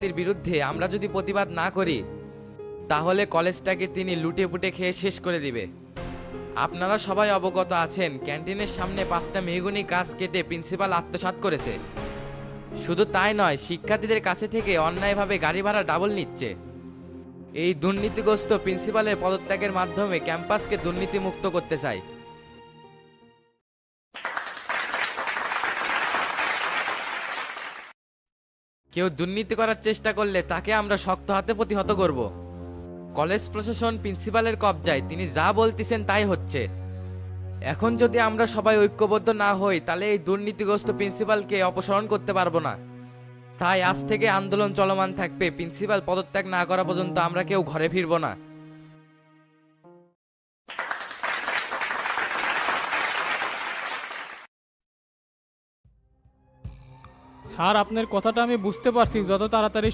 এর বিরুদ্ধে আমরা যদি প্রতিবাদ না করি তাহলে কলেজটাকে তিনি লুটে পুটে খেয়ে শেষ করে দিবে। আপনারা সবাই অবগত আছেন, ক্যান্টিনের সামনে 5টা মেহগনি গাছ কেটে প্রিন্সিপাল আত্মসাৎ করেছে। শুধু তাই নয়, শিক্ষার্থীদের কাছে থেকে অন্যায়ভাবে গাড়ি ভাড়া ডাবল নিচ্ছে। এই দুর্নীতিগ্রস্ত প্রিন্সিপালের পদত্যাগের মাধ্যমে ক্যাম্পাসকে দুর্নীতিমুক্ত করতে চাই। কেউ দুর্নীতি করার চেষ্টা করলে তাকে আমরা শক্ত হাতে প্রতিহত করব। কলেজ প্রশাসন প্রিন্সিপালের কবজায়, তিনি যা বলতেছেন তাই হচ্ছে। এখন যদি আমরা সবাই ঐক্যবদ্ধ না হই তাহলে এই দুর্নীতিগ্রস্ত প্রিন্সিপালকে অপসারণ করতে পারবো না। তাই আজ থেকে আন্দোলন চলমান থাকবে, প্রিন্সিপাল পদত্যাগ না করা পর্যন্ত আমরা কেউ ঘরে ফিরবো না। স্যার, আপনার কথাটা আমি বুঝতে পারছি। যত তাড়াতাড়ি